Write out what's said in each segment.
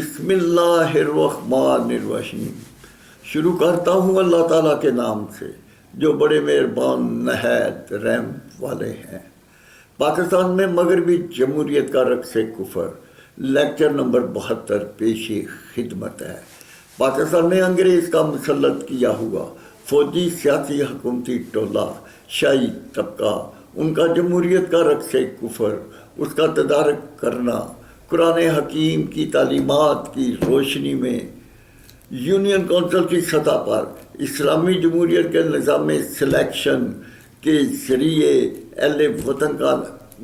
بسم اللہ الرحمن الرحیم۔ شروع کرتا ہوں اللہ تعالیٰ کے نام سے جو بڑے مہربان نہایت رحم والے ہیں۔ پاکستان میں مغربی جمہوریت کا رقص کفر، لیکچر نمبر 72 پیش خدمت ہے۔ پاکستان میں انگریز کا مسلط کیا ہوا فوجی سیاسی حکومتی ٹولہ شاہی طبقہ، ان کا جمہوریت کا رقص کفر، اس کا تدارک کرنا قرآن حکیم کی تعلیمات کی روشنی میں یونین کونسل کی سطح پر اسلامی جمہوریت کے نظام سلیکشن کے ذریعے اہل وطن کا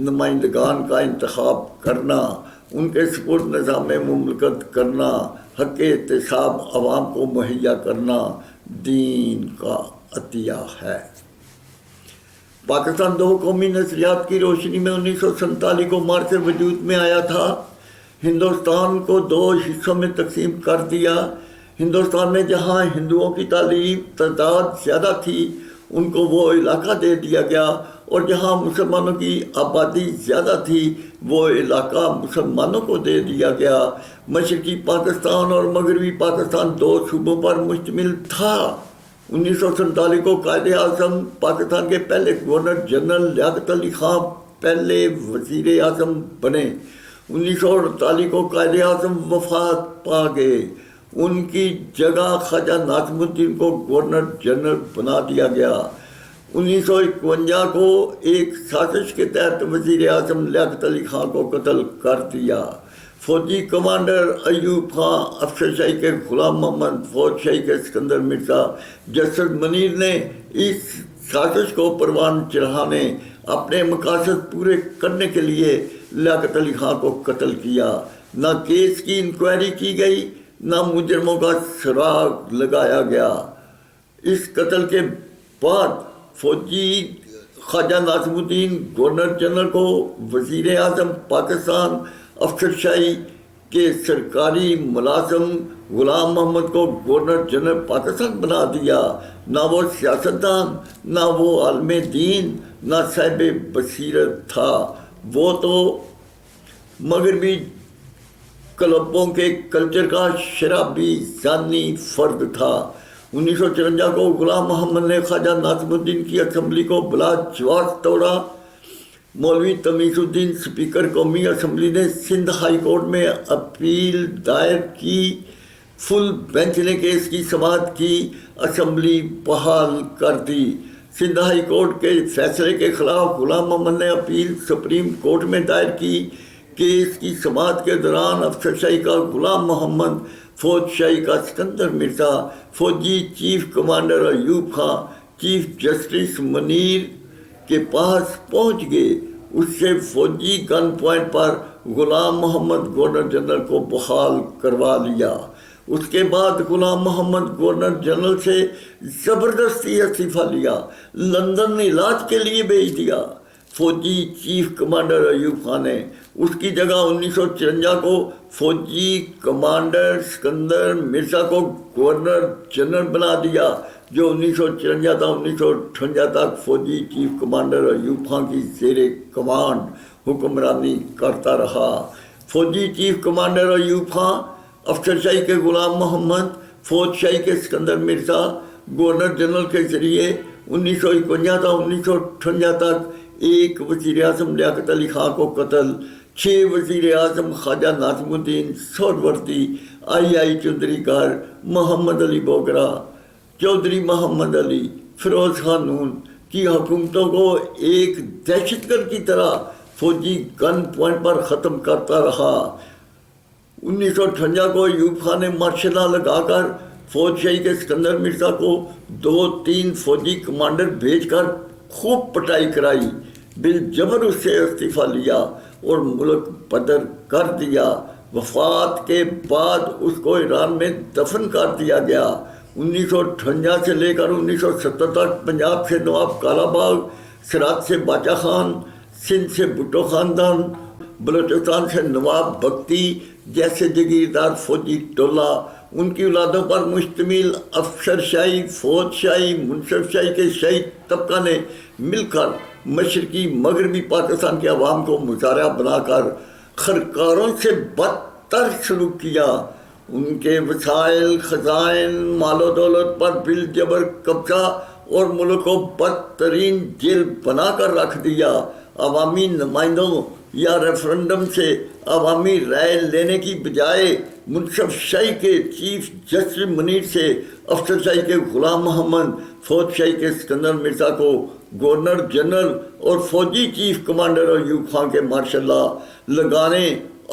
نمائندگان کا انتخاب کرنا، ان کے سپرد نظام مملکت کرنا، حق احتساب عوام کو مہیا کرنا دین کا عطیہ ہے۔ پاکستان دو قومی نظریات کی روشنی میں 1947 کو مارچ وجود میں آیا تھا۔ ہندوستان کو دو حصوں میں تقسیم کر دیا۔ ہندوستان میں جہاں ہندوؤں کی تعداد زیادہ تھی ان کو وہ علاقہ دے دیا گیا، اور جہاں مسلمانوں کی آبادی زیادہ تھی وہ علاقہ مسلمانوں کو دے دیا گیا۔ مشرقی پاکستان اور مغربی پاکستان دو صوبوں پر مشتمل تھا۔ 1947 کو قائد اعظم پاکستان کے پہلے گورنر جنرل لیاقت علی خان پہلے وزیر اعظم بنے۔ 1948 کو قائد اعظم وفات پا گئے، ان کی جگہ خواجہ ناظم الدین کو گورنر جنرل بنا دیا گیا۔ 1951 کو ایک سازش کے تحت وزیر اعظم لیاقت علی خان کو قتل کر دیا۔ فوجی کمانڈر ایوب خان، افسر شاہی کے غلام محمد، فوج شاہی کے سکندر مرزا، جسر منیر نے اس سازش کو پروان چڑھانے، اپنے مقاصد پورے کرنے کے لیے لیاقت علی خان کو قتل کیا۔ نہ کیس کی انکوائری کی گئی، نہ مجرموں کا سراغ لگایا گیا۔ اس قتل کے بعد فوجی خواجہ ناظم الدین گورنر جنرل کو وزیر اعظم پاکستان، افسر شاہی کے سرکاری ملازم غلام محمد کو گورنر جنرل پاکستان بنا دیا۔ نہ وہ سیاستدان، نہ وہ عالم دین، نہ صاحب بصیرت تھا، وہ تو مغربی کلبوں کے کلچر کا شرابی زانی فرد تھا۔ 1954 کو غلام محمد نے خواجہ ناظم الدین کی اسمبلی کو بلا جواز توڑا۔ مولوی تمیز الدین اسپیکر قومی اسمبلی نے سندھ ہائی کورٹ میں اپیل دائر کی، فل بینچ نے کیس کی سماعت کی، اسمبلی بحال کر دی۔ سندھ ہائی کورٹ کے فیصلے کے خلاف غلام محمد نے اپیل سپریم کورٹ میں دائر کی۔ کیس کی سماعت کے دوران افسر شاہی کا غلام محمد، فوج شاہی کا سکندر مرزا، فوجی chief commander Ayub Khan chief justice Munir کے پاس پہنچ گئے۔ اس سے فوجی گن پوائنٹ پر غلام محمد گورنر جنرل کو بحال کروا لیا۔ اس کے بعد غلام محمد گورنر جنرل سے زبردستی استعفیٰ لیا، لندن علاج کے لیے بھیج دیا۔ فوجی چیف کمانڈر ایوب خان نے اس کی جگہ 1954 کو فوجی کمانڈر سکندر مرزا کو گورنر جنرل بنا دیا، جو 1954 تا 1958 تک فوجی چیف کمانڈر ایوب خان کی زیر کمانڈ حکمرانی کرتا رہا۔ فوجی چیف کمانڈر ایوب خان، افسر شاہی کے غلام محمد، فوج شاہی کے سکندر مرزا، گورنر جنرل کے ذریعے 1951 تا 1958 تک ایک وزیر اعظم لیاقت علی خان کو قتل، 6 وزیر اعظم خواجہ ناظم الدین سہروردی، آئی چودھری گر، محمد علی بوگرا، چودھری محمد علی، فیروز خان نون کی حکومتوں کو ایک دہشت گرد کی طرح فوجی گن پوائنٹ پر ختم کرتا رہا۔ 1958 کو ایوب خان نے مارشل لا لگا کر فوج شاہی کے سکندر مرزا کو 2-3 فوجی کمانڈر بھیج کر خوب پٹائی کرائی، بالجبر اس سے استعفیٰ لیا اور ملک بدر کر دیا۔ وفات کے بعد اس کو ایران میں دفن کر دیا گیا۔ 1958 سے لے کر 1970 تک پنجاب سے نواب کالا باغ، سرحد سے باچا خان، سندھ سے بھٹو خاندان، بلوچستان سے نواب بگٹی جیسے جگیردار فوجی ٹولہ، ان کی اولادوں پر مشتمل افسر شاہی، فوج شاہی، منصف شاہی کے شاہی طبقہ نے مل کر مشرقی مغربی پاکستان کے عوام کو مظاہرہ بنا کر خرکاروں سے تر سلوک کیا، ان کے وسائل، خزائن، مال و دولت پر بالجبر قبضہ اور ملک کو بدترین جیل بنا کر رکھ دیا۔ عوامی نمائندوں یا ریفرنڈم سے عوامی رائے لینے کی بجائے منصف شاہی کے چیف جسٹس منیر سے افسر شاہی کے غلام محمد، فوج شاہی کے سکندر مرزا کو گورنر جنرل اور فوجی چیف کمانڈر ایوب خان کے ماشاء اللہ لگانے،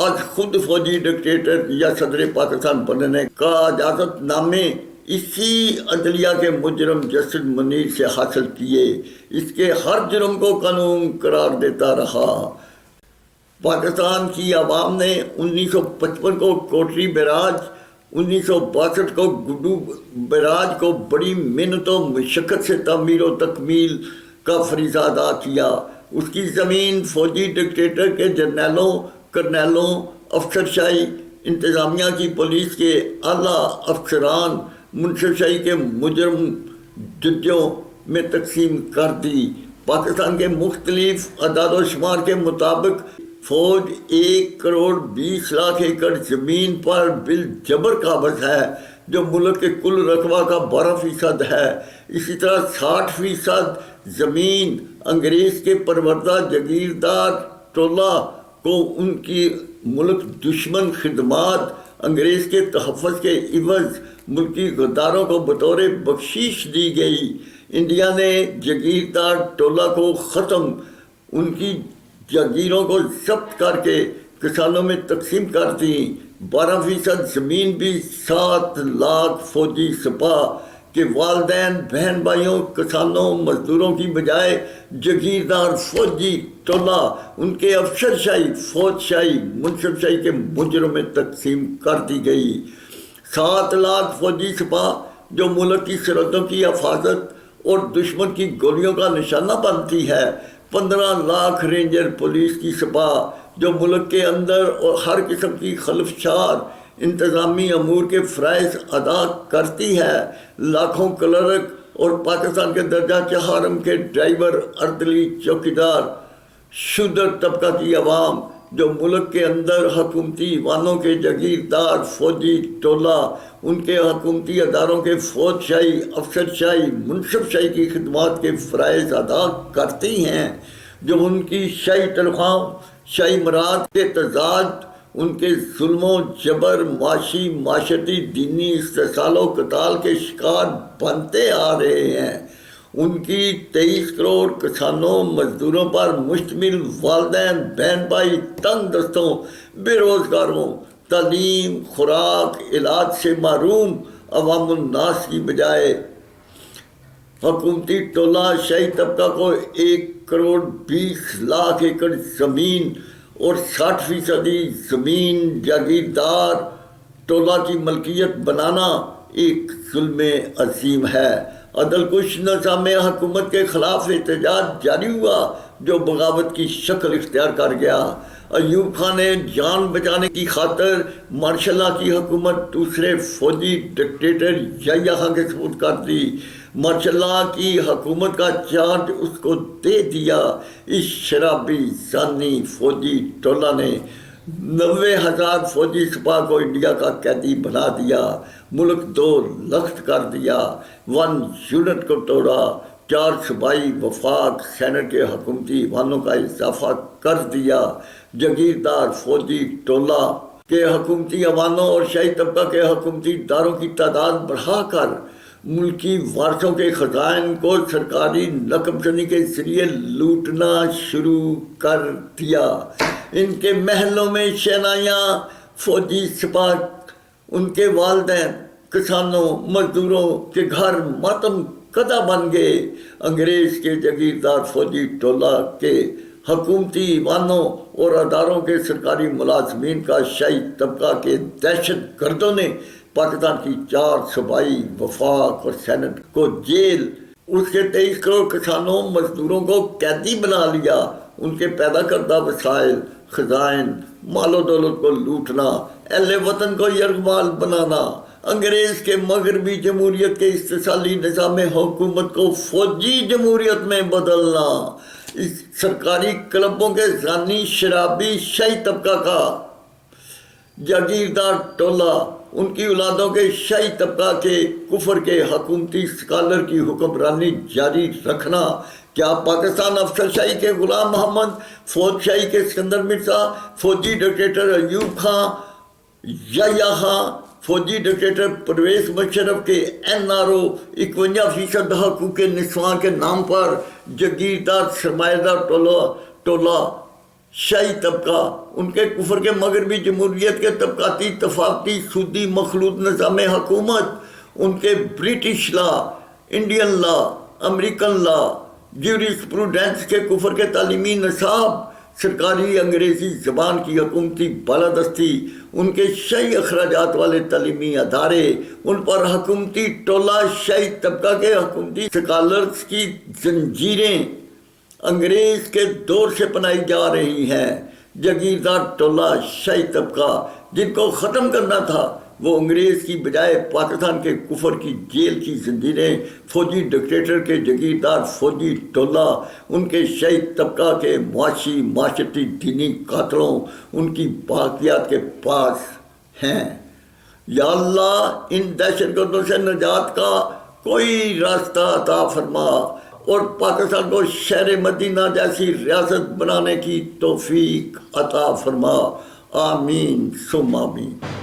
آج خود فوجی ڈکٹیٹر یا صدر پاکستان بننے کا اجازت نامے اسی عدلیہ کے مجرم جسٹس منیر سے حاصل کیے، اس کے ہر جرم کو قانون قرار دیتا رہا۔ پاکستان کی عوام نے 1955 کو کوٹری بیراج، 1962 کو گڈو بیراج کو بڑی محنت و مشقت سے تعمیر و تکمیل کا فریضہ ادا کیا۔ اس کی زمین فوجی ڈکٹیٹر کے جرنیلوں، کرنیلوں، افسر شاہی انتظامیہ کی پولیس کے اعلیٰ افسران، منصف شاہی کے مجرم ججوں میں تقسیم کر دی۔ پاکستان کے مختلف اعداد و شمار کے مطابق فوج 1,20,00,000 ایکڑ زمین پر بالجبر قابض ہے، جو ملک کے کل رقبہ کا 12% ہے۔ اسی طرح 60% زمین انگریز کے پروردہ جاگیردار ٹولہ کو ان کی ملک دشمن خدمات، انگریز کے تحفظ کے عوض ملکی غداروں کو بطور بخشش دی گئی۔ انڈیا نے جاگیردار ٹولہ کو ختم، ان کی جاگیروں کو ضبط کر کے کسانوں میں تقسیم کر دی۔ 12% زمین بھی 7 لاکھ فوجی سپاہ کے والدین، بہن بھائیوں، کسانوں، مزدوروں کی بجائے جاگیردار فوجی ٹولہ، ان کے افسر شاہی، فوج شاہی، منصف شاہی کے مجرم میں تقسیم کر دی گئی۔ 7 لاکھ فوجی سپاہ جو ملک کی سرحدوں کی حفاظت اور دشمن کی گولیوں کا نشانہ بنتی ہے، 15 لاکھ رینجر پولیس کی سپاہ جو ملک کے اندر اور ہر قسم کی خلفشار انتظامی امور کے فرائض ادا کرتی ہے، لاکھوں کلرک اور پاکستان کے درجہ 4 کے ڈرائیور، اردلی، چوکیدار، شودر طبقہ کی عوام جو ملک کے اندر حکومتی ایوانوں کے جاگیردار فوجی ٹولہ، ان کے حکومتی اداروں کے فوج شاہی، افسر شاہی، منصف شاہی کی خدمات کے فرائض ادا کرتی ہیں، جو ان کی شاہی تنخواہ، شاہی مراد کے تضاد، ان کے ظلم و جبر، معاشی، معاشرتی، دینی استحصال و قتال کے شکار بنتے آ رہے ہیں۔ ان کی 23 کروڑ کسانوں، مزدوروں پر مشتمل والدین، بہن بھائی، تنگ دستوں، بے روزگاروں، تعلیم، خوراک، علاج سے محروم عوام الناس کی بجائے حکومتی ٹولہ شاہی طبقہ کو 1,20,00,000 ایکڑ زمین اور 60% زمین جاگیردار ٹولہ کی ملکیت بنانا ایک ظلم عظیم ہے۔ عدل کش نظام حکومت کے خلاف احتجاج جاری ہوا جو بغاوت کی شکل اختیار کر گیا۔ ایوب خان نے جان بچانے کی خاطر مارشل لا کی حکومت دوسرے فوجی ڈکٹیٹر یحییٰ خان کے سپرد کر دی۔ مارشل لا کی حکومت کا چارج اس کو دے دیا۔ اس شرابی زانی فوجی ٹولہ نے 90,000 فوجی سپاہ کو انڈیا کا قیدی بنا دیا، ملک 2 لخت کر دیا، 1 یونٹ کو توڑا، 4 صوبائی وفاق سینٹ کے حکومتی ایوانوں کا اضافہ کر دیا، جاگیردار فوجی ٹولہ کے حکومتی ایوانوں اور شاہی طبقہ کے حکومتی اداروں کی تعداد بڑھا کر ملکی وارثوں کے خزائن کو سرکاری نقب زنی کے ذریعے لوٹنا شروع کر دیا۔ ان کے محلوں میں شہنائیاں، فوجی سپاہ، ان کے والدین، کسانوں، مزدوروں کے گھر ماتم کدہ بن گئے۔ انگریز کے جاگیردار فوجی ٹولہ کے حکومتی ایوانوں اور اداروں کے سرکاری ملازمین کا شاہی طبقہ کے دہشت گردوں نے پاکستان کی 4 صوبائی وفاق اور سینٹ کو جیل، اس کے 23 کروڑ کسانوں، مزدوروں کو قیدی بنا لیا۔ ان کے پیدا کردہ وسائل، خزائن، مال و دولت کو لوٹنا، اہل وطن کو یرغمال بنانا، انگریز کے مغربی جمہوریت کے استحصالی نظام حکومت کو فوجی جمہوریت میں بدلنا، اس سرکاری کلبوں کے زانی شرابی شاہی طبقہ کا جاگیردار ٹولہ، ان کی اولادوں کے شاہی طبقہ کے کفر کے حکومتی سکالر کی حکمرانی جاری رکھنا، کیا پاکستان افسر شاہی کے غلام محمد، فوج شاہی کے سکندر مرزا، فوجی ڈکٹیٹر ایوب خان یا فوجی ڈکٹیٹر پرویز مشرف کے NRO 51% حقوق نسواں کے نام پر جاگیردار سرمایہ دار ٹولہ شاہی طبقہ، ان کے کفر کے مغربی جمہوریت کے طبقاتی تفاقتی سودی مخلوط نظام حکومت، ان کے British law, Indian law, American لا، جیورسپروڈنس کے کفر کے تعلیمی نصاب، سرکاری انگریزی زبان کی حکومتی بالادستی، ان کے شاہی اخراجات والے تعلیمی ادارے، ان پر حکومتی ٹولہ شاہی طبقہ کے حکومتی سکالرز کی زنجیریں انگریز کے دور سے بنائی جا رہی ہیں۔ جاگیردار ٹولہ شاہی طبقہ جن کو ختم کرنا تھا، وہ انگریز کی بجائے پاکستان کے کفر کی جیل کی زنجیریں، فوجی ڈکٹیٹر کے جاگیردار فوجی ٹولہ، ان کے شاہی طبقہ کے معاشی معاشرتی دینی قاتلوں، ان کی باقیات کے پاس ہیں۔ یا اللہ، ان دہشت گردوں سے نجات کا کوئی راستہ عطا فرما اور پاکستان کو شہر مدینہ جیسی ریاست بنانے کی توفیق عطا فرما۔ آمین ثم آمین۔